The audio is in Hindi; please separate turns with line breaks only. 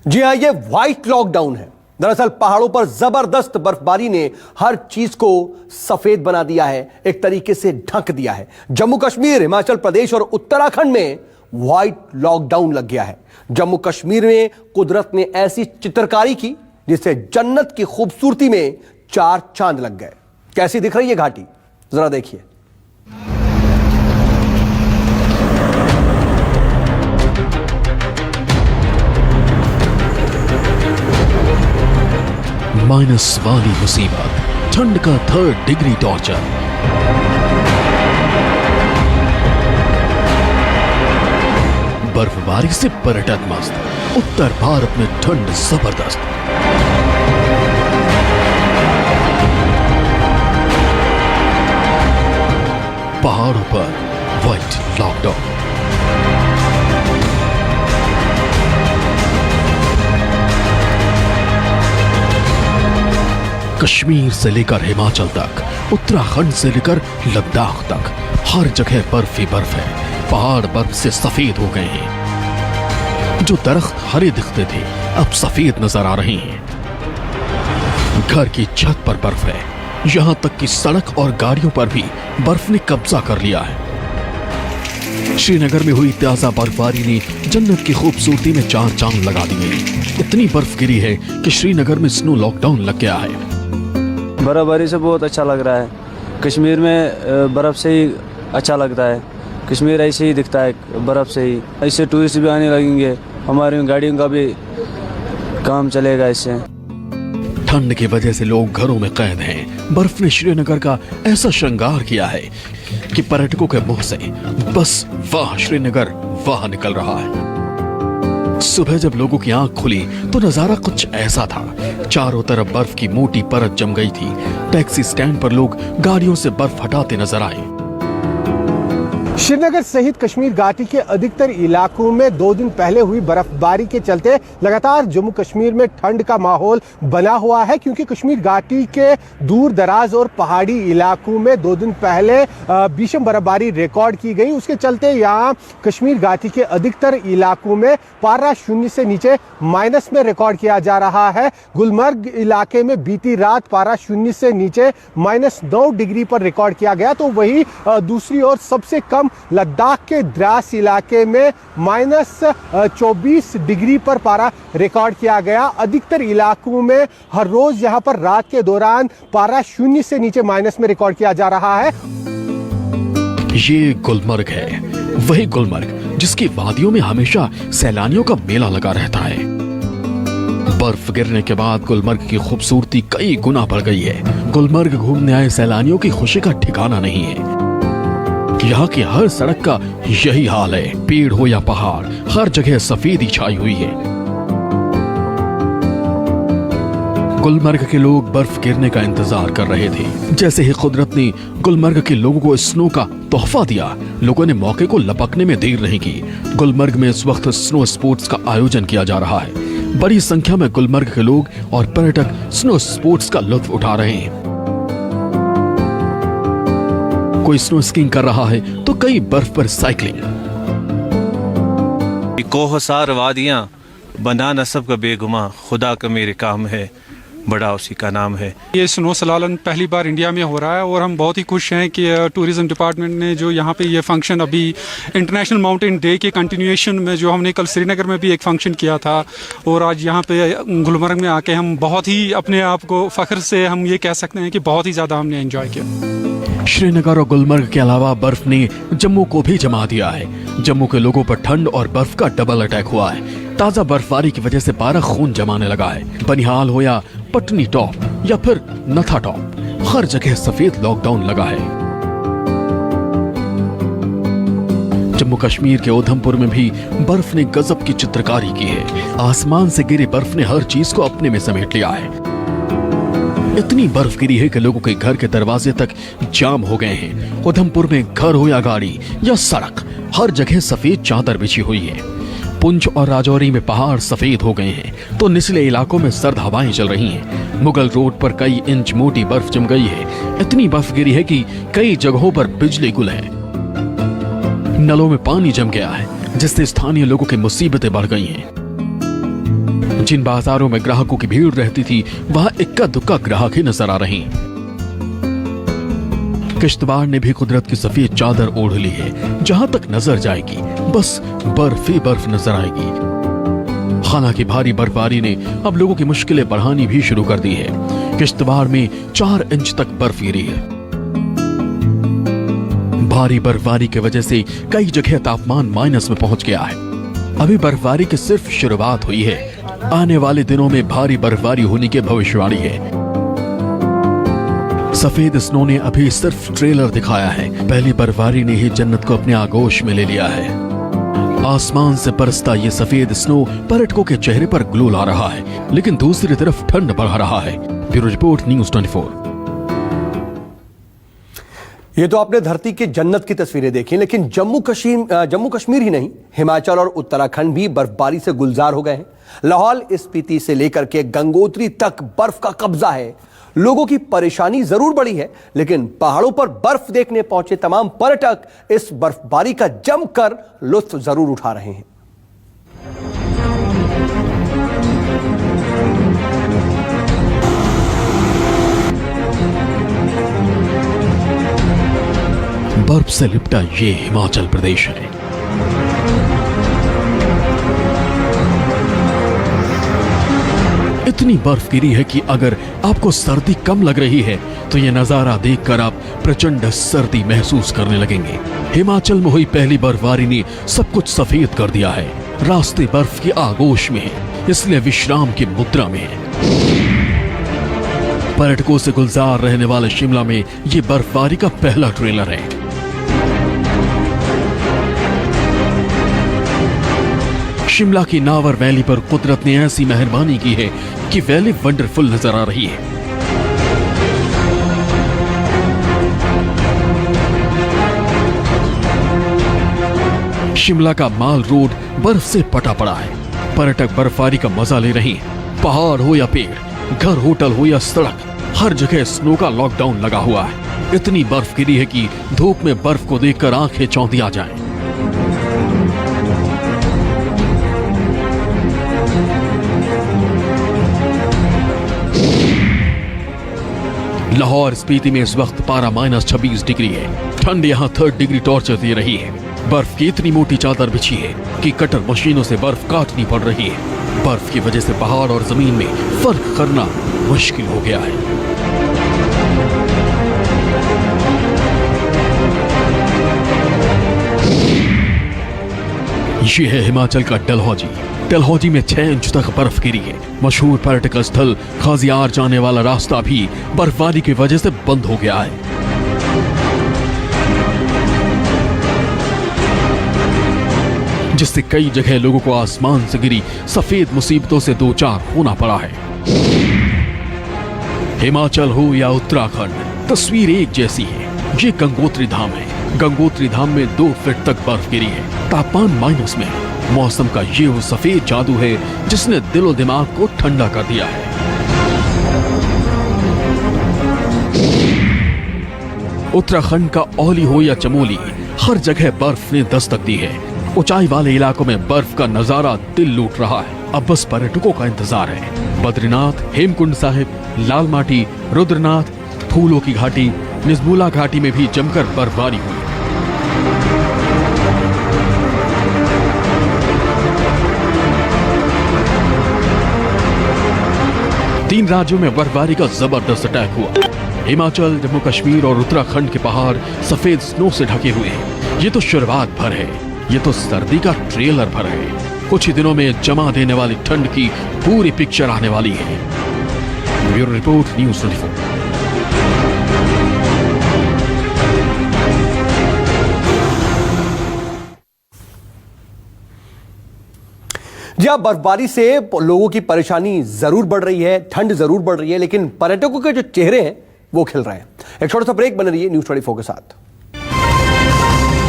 जी हां, ये व्हाइट लॉकडाउन है। दरअसल पहाड़ों पर जबरदस्त बर्फबारी ने हर चीज को सफेद बना दिया है, एक तरीके से ढक दिया है। जम्मू कश्मीर, हिमाचल प्रदेश और उत्तराखंड में व्हाइट लॉकडाउन लग गया है। जम्मू कश्मीर में कुदरत ने ऐसी चित्रकारी की जिससे जन्नत की खूबसूरती में चार चांद लग गए। कैसी दिख रही है घाटी, जरा देखिए।
माइनस वाली मुसीबत, ठंड का 3rd डिग्री टॉर्चर। बर्फबारी से पर्यटक मस्त, उत्तर भारत में ठंड जबरदस्त। पहाड़ों पर व्हाइट लॉकडाउन। कश्मीर से लेकर हिमाचल तक, उत्तराखंड से लेकर लद्दाख तक, हर जगह बर्फ ही बर्फ है। पहाड़ बर्फ से सफेद हो गए हैं। जो दरख्त हरे दिखते थे अब सफेद नजर आ रहे हैं। घर की छत पर बर्फ है, यहां तक कि सड़क और गाड़ियों पर भी बर्फ ने कब्जा कर लिया है। श्रीनगर में हुई ताजा बर्फबारी ने जन्नत की खूबसूरती में चार चांद लगा दिए। इतनी बर्फ गिरी है कि श्रीनगर में स्नो लॉकडाउन लग गया है।
बर्फबारी से बहुत अच्छा लग रहा है। कश्मीर में बर्फ़ से ही अच्छा लगता है। कश्मीर ऐसे ही दिखता है बर्फ़ से ही। इससे टूरिस्ट भी आने लगेंगे, हमारी गाड़ियों का भी काम चलेगा इससे।
ठंड की वजह से लोग घरों में कैद हैं। बर्फ ने श्रीनगर का ऐसा श्रृंगार किया है कि पर्यटकों के मुंह से बस वाह श्रीनगर वाह निकल रहा है। सुबह जब लोगों की आंख खुली तो नजारा कुछ ऐसा था। चारों तरफ बर्फ की मोटी परत जम गई थी। टैक्सी स्टैंड पर लोग गाड़ियों से बर्फ हटाते नजर आए।
श्रीनगर सहित कश्मीर घाटी के अधिकतर इलाकों में 2 दिन पहले हुई बर्फबारी के चलते लगातार जम्मू कश्मीर में ठंड का माहौल बना हुआ है, क्योंकि कश्मीर घाटी के दूर दराज और पहाड़ी इलाकों में 2 दिन पहले भीषण बर्फबारी रिकॉर्ड की गई। उसके चलते यहाँ कश्मीर घाटी के अधिकतर इलाकों में पारा 0 से नीचे माइनस में रिकॉर्ड किया जा रहा है। गुलमर्ग इलाके में बीती रात पारा 0 से नीचे -9 डिग्री पर रिकॉर्ड किया गया। तो वही दूसरी ओर सबसे कम लद्दाख के द्रास इलाके में -24 डिग्री पर पारा रिकॉर्ड किया गया। अधिकतर इलाकों में हर रोज यहां पर रात के दौरान पारा 0 से नीचे माइनस में रिकॉर्ड किया जा रहा है।
ये गुलमर्ग है, वही गुलमर्ग जिसकी वादियों में हमेशा सैलानियों का मेला लगा रहता है। बर्फ गिरने के बाद गुलमर्ग की खूबसूरती कई गुना बढ़ गई है। गुलमर्ग घूमने आए सैलानियों की खुशी का ठिकाना नहीं है। यहाँ की हर सड़क का यही हाल है। पेड़ हो या पहाड़, हर जगह सफेदी छाई हुई है। गुलमर्ग के लोग बर्फ गिरने का इंतजार कर रहे थे। जैसे ही कुदरत ने गुलमर्ग के लोगों को स्नो का तोहफा दिया, लोगों ने मौके को लपकने में देर नहीं की। गुलमर्ग में इस वक्त स्नो स्पोर्ट्स का आयोजन किया जा रहा है। बड़ी संख्या में गुलमर्ग के लोग और पर्यटक स्नो स्पोर्ट्स का लुत्फ उठा रहे हैं। कोई स्नो स्कीइंग कर रहा है तो कई बर्फ पर साइकिलिंग।
कोहसार वादियां बना नसब का बेगुमा, खुदा का मेरे काम है, बड़ा उसी का नाम है।
ये स्नो सलालन पहली बार इंडिया में हो रहा है और हम बहुत ही खुश हैं कि टूरिज्म डिपार्टमेंट ने जो यहाँ पे ये फंक्शन अभी इंटरनेशनल माउंटेन डे के कंटिन्यूएशन में, जो हमने कल श्रीनगर में भी एक फंक्शन किया था और आज यहाँ पे गुलमर्ग में आके हम बहुत ही अपने आप को फख्र से हम ये कह सकते हैं कि बहुत ही ज़्यादा हमने एंजॉय किया।
श्रीनगर और गुलमर्ग के अलावा बर्फ ने जम्मू को भी जमा दिया है। जम्मू के लोगों पर ठंड और बर्फ का डबल अटैक हुआ है। ताजा बर्फबारी की वजह से पारा खून जमाने लगा है। बनिहाल हो या पटनी टॉप या फिर नथा टॉप, हर जगह सफेद लॉकडाउन लगा है। जम्मू कश्मीर के उधमपुर में भी बर्फ ने गजब की चित्रकारी की है। आसमान से गिरी बर्फ ने हर चीज को अपने में समेट लिया है। इतनी बर्फ गिरी है कि लोगों के घर के दरवाजे तक जाम हो गए हैं। उधमपुर में घर हो या गाड़ी या सड़क, हर जगह सफेद चादर बिछी हुई है। पुंछ और राजौरी में पहाड़ सफेद हो गए हैं तो निचले इलाकों में सर्द हवाएं चल रही हैं। मुगल रोड पर कई इंच मोटी बर्फ जम गई है। इतनी बर्फ गिरी है कि कई जगहों पर बिजली गुल है। नलों में पानी जम गया है जिससे स्थानीय लोगों की मुसीबतें बढ़ गई हैं। जिन बाजारों में ग्राहकों की भीड़ रहती थी वहां इक्का दुक्का ग्राहक ही नजर आ रहे हैं। किश्तवाड़ ने भी कुदरत की सफेद चादर ओढ़ ली है। जहां तक नजर जाएगी बस बर्फ ही बर्फ नजर आएगी। हालांकि भारी बर्फबारी ने अब लोगों की मुश्किलें बढ़ानी भी शुरू कर दी है। किश्तवाड़ में 4 इंच तक बर्फ गिरी है। भारी बर्फबारी की वजह से कई जगह तापमान माइनस में पहुंच गया है। अभी बर्फबारी की सिर्फ शुरुआत हुई है। आने वाले दिनों में भारी बर्फबारी होने की भविष्यवाणी है। सफेद स्नो ने अभी सिर्फ ट्रेलर दिखाया है। पहली बर्फबारी ने ही जन्नत को अपने आगोश में ले लिया है। आसमान से बरसता ये सफेद स्नो पर्यटकों के चेहरे पर ग्लो ला रहा है, लेकिन दूसरी तरफ ठंड बढ़ा रहा है। Bureau report, news 24।
ये तो आपने धरती के जन्नत की तस्वीरें देखी, लेकिन जम्मू कश्मीर ही नहीं, हिमाचल और उत्तराखंड भी बर्फबारी से गुलजार हो गए हैं। लाहौल स्पीति से लेकर के गंगोत्री तक बर्फ का कब्जा है। लोगों की परेशानी जरूर बढ़ी है, लेकिन पहाड़ों पर बर्फ देखने पहुंचे तमाम पर्यटक इस बर्फबारी का जमकर लुत्फ जरूर उठा रहे हैं।
बर्फ से लिपटा ये हिमाचल प्रदेश है। इतनी बर्फ गिरी है कि अगर आपको सर्दी कम लग रही है तो यह नजारा देखकर आप प्रचंड सर्दी महसूस करने लगेंगे। हिमाचल में हुई पहली बर्फबारी ने सब कुछ सफेद कर दिया है। रास्ते बर्फ की आगोश में हैं, इसलिए विश्राम की मुद्रा में है। पर्यटकों से गुलजार रहने वाले शिमला में ये बर्फबारी का पहला ट्रेलर है। शिमला की नावर वैली पर कुदरत ने ऐसी मेहरबानी की है कि वैली वंडरफुल नजर आ रही है। शिमला का माल रोड बर्फ से पटा पड़ा है। पर्यटक बर्फबारी का मजा ले रहे हैं। पहाड़ हो या पेड़, घर होटल हो या सड़क, हर जगह स्नो का लॉकडाउन लगा हुआ है। इतनी बर्फ गिरी है कि धूप में बर्फ को देखकर आंखें चौंधी आ जाएं। लाहौर स्पीति में इस वक्त पारा -26 डिग्री है। ठंड यहाँ 3 डिग्री टॉर्चर दे रही है। बर्फ की इतनी मोटी चादर बिछी है कि कटर मशीनों से बर्फ काटनी पड़ रही है। बर्फ की वजह से पहाड़ और जमीन में फर्क करना मुश्किल हो गया है। ये है हिमाचल का डलहौजी। डलहौजी में 6 इंच तक बर्फ गिरी है। मशहूर पर्यटक स्थल खाजियार जाने वाला रास्ता भी बर्फबारी की वजह से बंद हो गया है। जिससे कई जगह लोगों को आसमान से गिरी सफेद मुसीबतों से दो चार होना पड़ा है। हिमाचल हो या उत्तराखंड, तस्वीर एक जैसी है। ये गंगोत्री धाम है। गंगोत्री धाम में 2 फीट तक बर्फ गिरी है। तापमान माइनस में है। मौसम का ये वो सफेद जादू है जिसने दिलो दिमाग को ठंडा कर दिया है। उत्तराखंड का औली हो या चमोली, हर जगह बर्फ ने दस्तक दी है। ऊंचाई वाले इलाकों में बर्फ का नजारा दिल लूट रहा है। अब बस पर्यटकों का इंतजार है। बद्रीनाथ, हेमकुंड साहिब, लाल माटी, रुद्रनाथ, फूलों की घाटी, निजमुला घाटी में भी जमकर बर्फबारी हुई। तीन राज्यों में बर्फबारी का जबरदस्त अटैक हुआ। हिमाचल, जम्मू कश्मीर और उत्तराखंड के पहाड़ सफेद स्नो से ढके हुए हैं। ये तो शुरुआत भर है। ये तो सर्दी का ट्रेलर भर है। कुछ ही दिनों में जमा देने वाली ठंड की पूरी पिक्चर आने वाली है। Bureau report, news 24।
जी हाँ, बर्फबारी से लोगों की परेशानी जरूर बढ़ रही है, ठंड जरूर बढ़ रही है, लेकिन पर्यटकों के जो चेहरे हैं वो खिल रहे हैं। एक छोटा सा ब्रेक, बने रहिए न्यूज़ 24 के साथ।